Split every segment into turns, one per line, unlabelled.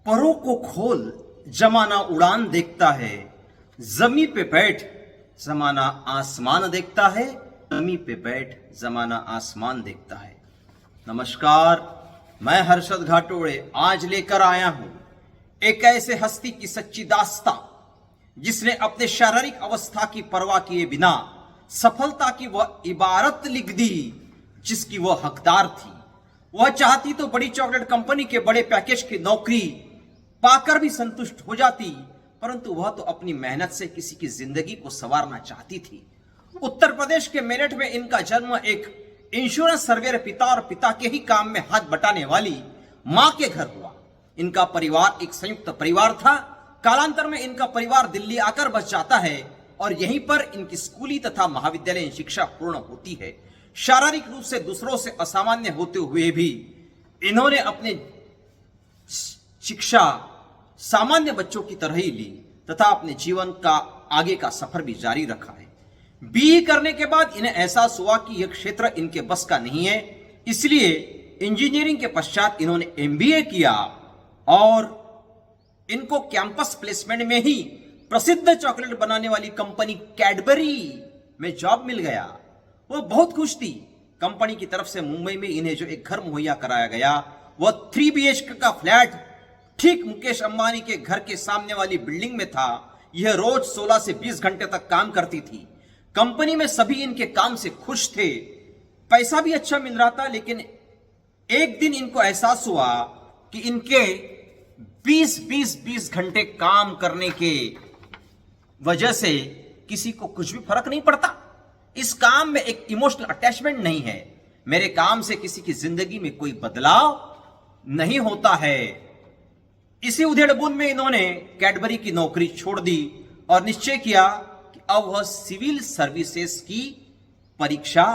परों को खोल जमाना उड़ान देखता है, जमी पे बैठ जमाना आसमान देखता है, जमी पे बैठ जमाना आसमान देखता है। नमस्कार, मैं हर्षद घाटोड़े आज लेकर आया हूं एक ऐसे हस्ती की सच्ची दास्तां जिसने अपने शारीरिक अवस्था की परवाह किए बिना सफलता की वह इबारत लिख दी जिसकी वह हकदार थी। वह चाहती तो बड़ी चॉकलेट कंपनी के बड़े पैकेज की नौकरी पाकर भी संतुष्ट हो जाती, परंतु वह तो अपनी मेहनत से किसी की जिंदगी को संवारना चाहती थी। उत्तर प्रदेश के मेरठ में इनका जन्म एक इंश्योरेंस सर्वेयर पिता और पिता के ही काम में हाथ बटाने वाली मां के घर हुआ। इनका परिवार एक संयुक्त परिवार था। कालांतर में इनका परिवार दिल्ली आकर बस जाता है और यहीं पर इनकी स्कूली तथा महाविद्यालयीन शिक्षा पूर्ण होती है। शारीरिक रूप से दूसरों से असामान्य होते हुए भी इन्होंने अपने शिक्षा सामान्य बच्चों की तरह ही ली तथा अपने जीवन का आगे का सफर भी जारी रखा है। बीई करने के बाद इन्हें एहसास हुआ कि यह क्षेत्र इनके बस का नहीं है, इसलिए इंजीनियरिंग के पश्चात इन्होंने एमबीए किया और इनको कैंपस प्लेसमेंट में ही प्रसिद्ध चॉकलेट बनाने वाली कंपनी कैडबरी में जॉब मिल गया। वो बहुत खुश थी। कंपनी की तरफ से मुंबई में इन्हें जो एक घर मुहैया कराया गया वह 3 BHK का फ्लैट ठीक मुकेश अंबानी के घर के सामने वाली बिल्डिंग में था। यह रोज 16 से 20 घंटे तक काम करती थी। कंपनी में सभी इनके काम से खुश थे, पैसा भी अच्छा मिल रहा था, लेकिन एक दिन इनको एहसास हुआ कि इनके 20 घंटे काम करने के वजह से किसी को कुछ भी फर्क नहीं पड़ता। इस काम में एक इमोशनल अटैचमेंट नहीं है। मेरे काम से किसी की जिंदगी में कोई बदलाव नहीं होता है। इसी उधेड़-बुन में इन्होंने कैडबरी की नौकरी छोड़ दी और निश्चय किया कि अब वह सिविल सर्विसेज की परीक्षा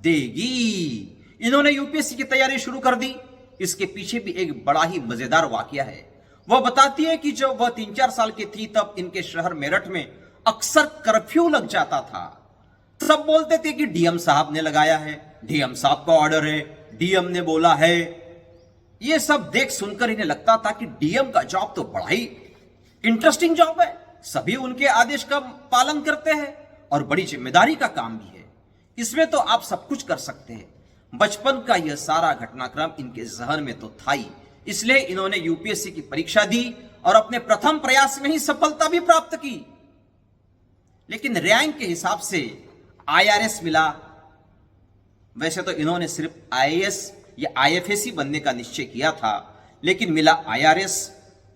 देगी। इन्होंने यूपीएससी की तैयारी शुरू कर दी। इसके पीछे भी एक बड़ा ही मजेदार वाकया है। वह बताती है कि जब वह 3-4 साल की थी तब इनके शहर मेरठ में अक्सर कर्फ्यू लग जाता था। सब बोलते थे कि डीएम साहब ने लगाया है, डीएम साहब का ऑर्डर है, डीएम ने बोला है। यह सब देख सुनकर इन्हें लगता था कि डीएम का जॉब तो बड़ा ही इंटरेस्टिंग जॉब है, सभी उनके आदेश का पालन करते हैं और बड़ी जिम्मेदारी का काम भी है। इसमें तो आप सब कुछ कर सकते हैं। बचपन का यह सारा घटनाक्रम इनके जहन में तो था ही, इसलिए इन्होंने यूपीएससी की परीक्षा दी और अपने प्रथम प्रयास में ही सफलता भी प्राप्त की। लेकिन रैंक के हिसाब से आईआरएस मिला। वैसे तो इन्होंने सिर्फ आईएएस या आईएफएस बनने का निश्चय किया था, लेकिन मिला आईआरएस।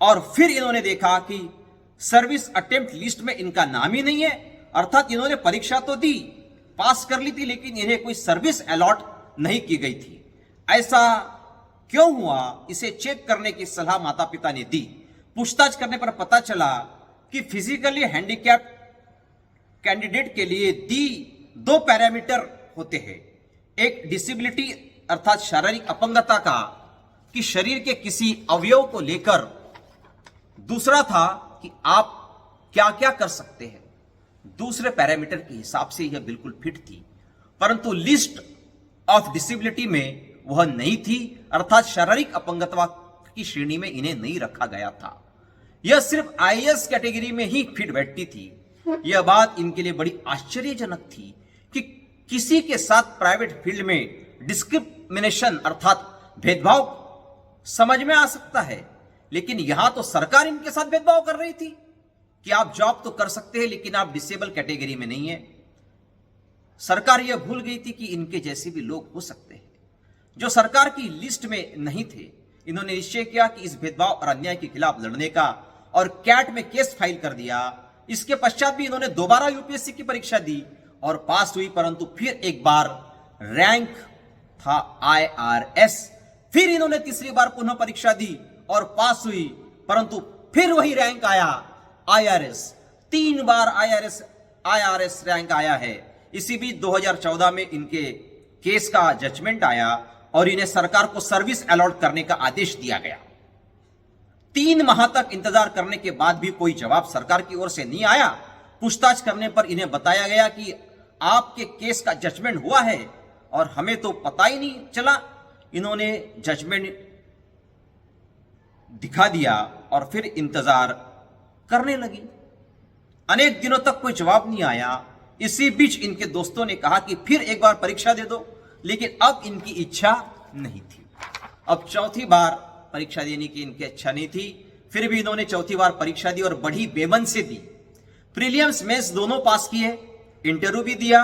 और फिर इन्होंने देखा कि सर्विस अटेम्प्ट लिस्ट में इनका नाम ही नहीं है। अर्थात इन्होंने परीक्षा तो दी, पास कर ली थी, लेकिन इन्हें कोई सर्विस अलॉट नहीं की गई थी। ऐसा क्यों हुआ, इसे चेक करने की सलाह माता पिता ने दी। पूछताछ करने पर पता चला कि फिजिकली हैंडीकैप्ड कैंडिडेट के लिए 2 पैरामीटर होते हैं। एक डिसेबिलिटी अर्थात शारीरिक अपंगता का, कि शरीर के किसी अवयव को लेकर, दूसरा था कि आप क्या क्या कर सकते हैं। दूसरे पैरामीटर के हिसाब से यह बिल्कुल फिट थी, परंतु लिस्ट ऑफ डिसेबिलिटी में वह नहीं थी, अर्थात शारीरिक अपंगता की श्रेणी में इन्हें नहीं रखा गया था। यह सिर्फ आईएएस कैटेगरी में ही फिट बैठती थी। यह बात इनके लिए बड़ी आश्चर्यजनक थी कि किसी के साथ प्राइवेट फील्ड में डिस्क्रिमिनेशन अर्थात भेदभाव समझ में आ सकता है, लेकिन यहां तो सरकार इनके साथ भेदभाव कर रही थी कि आप जॉब तो कर सकते हैं लेकिन आप डिसेबल कैटेगरी में नहीं है। सरकार यह भूल गई थी कि इनके जैसे भी लोग हो सकते हैं जो सरकार की लिस्ट में नहीं थे। इन्होंने निश्चय किया कि इस भेदभाव और अन्याय के खिलाफ लड़ने का और कैट में केस फाइल कर दिया। इसके पश्चात भी इन्होंने दोबारा यूपीएससी की परीक्षा दी और पास हुई, परंतु फिर एक बार रैंक था आईआरएस। फिर इन्होंने तीसरी बार पुनः परीक्षा दी और पास हुई, परंतु फिर वही रैंक आया आईआरएस। 3 बार आईआरएस रैंक आया है। इसी बीच 2014 में इनके केस का जजमेंट आया और इन्हें सरकार को सर्विस अलॉट करने का आदेश दिया गया। 3 माह तक इंतजार करने के बाद भी कोई जवाब सरकार की ओर से नहीं आया। पूछताछ करने पर इन्हें बताया गया कि आपके केस का जजमेंट हुआ है और हमें तो पता ही नहीं चला। इन्होंने जजमेंट दिखा दिया और फिर इंतजार करने लगी। अनेक दिनों तक कोई जवाब नहीं आया। इसी बीच इनके दोस्तों ने कहा कि फिर एक बार परीक्षा दे दो, लेकिन अब इनकी इच्छा नहीं थी। अब चौथी बार परीक्षा देने की इनकी इच्छा नहीं थी। फिर भी इन्होंने चौथी बार परीक्षा दी और बड़ी बेमन से दी। प्रीलिम्स मेंस दोनों पास किए, इंटरव्यू भी दिया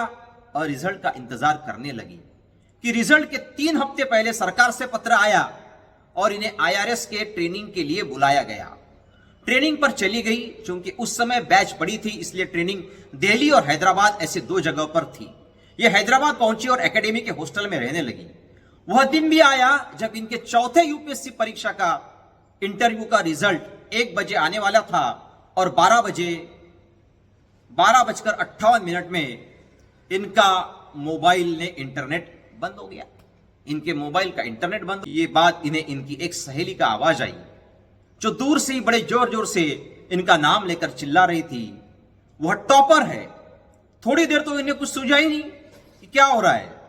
और रिजल्ट का इंतजार करने लगी कि रिजल्ट के 3 हफ्ते पहले सरकार से पत्र आया और इन्हें IRS के ट्रेनिंग के लिए बुलाया गया। ट्रेनिंग पर चली गई। क्योंकि उस समय बैच बड़ी थी, इसलिए ट्रेनिंग दिल्ली और हैदराबाद ऐसे 2 जगह पर थी। यह हैदराबाद पहुंची और एकेडमी के हॉस्टल में रहने लगी। वह दिन भी आया जब इनके चौथे यूपीएससी परीक्षा का इंटरव्यू का रिजल्ट 1 बजे आने वाला था और 12:58 में इनका मोबाइल ने इंटरनेट बंद हो गया। इनके मोबाइल का इंटरनेट बंद। ये बात इन्हें इनकी एक सहेली का आवाज आई, जो दूर से ही बड़े जोर जोर से इनका नाम लेकर चिल्ला रही थी। वह टॉपर है। थोड़ी देर तो इन्हें कुछ सूझा ही नहीं कि क्या हो रहा है।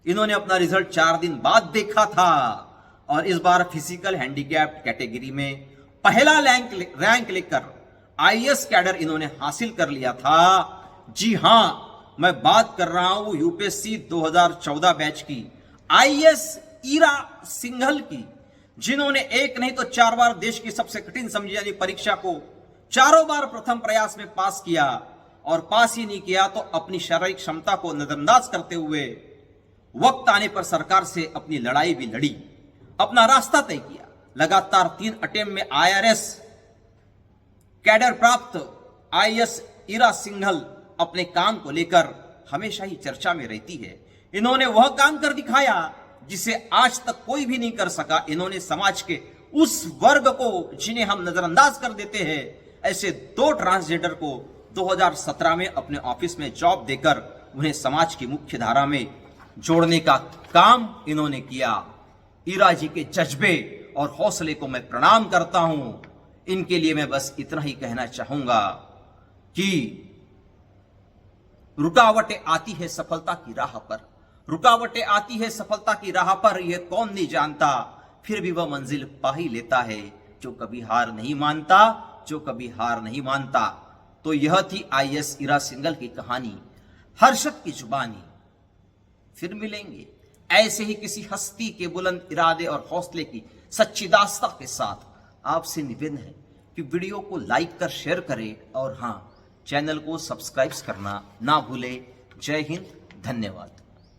इन्होंने अपना रिजल्ट 4 दिन बाद देखा था और इस बार फिजिकल हैंडीकैप्ड कैटेगरी में पहला रैंक लेकर IAS कैडर इन्होंने हासिल कर लिया था। जी हां, मैं बात कर रहा हूं यूपीएससी 2014 बैच की, IAS ईरा सिंघल की, जिन्होंने एक नहीं तो 4 बार देश की सबसे कठिन समझी जाने परीक्षा को चारों बार प्रथम प्रयास में पास किया और पास ही नहीं किया तो अपनी शारीरिक क्षमता को नजरअंदाज करते हुए वक्त आने पर सरकार से अपनी लड़ाई भी लड़ी, अपना रास्ता तय किया। लगातार 3 अटेम्प्ट में IRS कैडर प्राप्त IAS ईरा सिंघल अपने काम को लेकर हमेशा ही चर्चा में रहती है। इन्होंने वह काम कर दिखाया जिसे आज तक कोई भी नहीं कर सका। इन्होंने समाज के उस वर्ग को जिन्हें हम नजरअंदाज कर देते हैं, ऐसे 2 ट्रांसजेंडर को 2017 में अपने ऑफिस में जॉब देकर उन्हें समाज की मुख्य धारा में जोड़ने का काम इन्होंने किया। ईरा जी के जज्बे और हौसले को मैं प्रणाम करता हूं। इनके लिए मैं बस इतना ही कहना चाहूंगा कि रुकावटें आती है सफलता की राह पर, रुकावटें आती है सफलता की राह पर, यह कौन नहीं जानता, फिर भी वह मंजिल पा ही लेता है जो कभी हार नहीं मानता, जो कभी हार नहीं मानता। तो यह थी IAS ईरा सिंघल की कहानी, हर्षद की जुबानी। फिर मिलेंगे ऐसे ही किसी हस्ती के बुलंद इरादे और हौसले की सच्ची दास्ता के साथ। आपसे निवेदन है कि वीडियो को लाइक कर शेयर करें और हां, चैनल को सब्सक्राइब करना ना भूले। जय हिंद, धन्यवाद।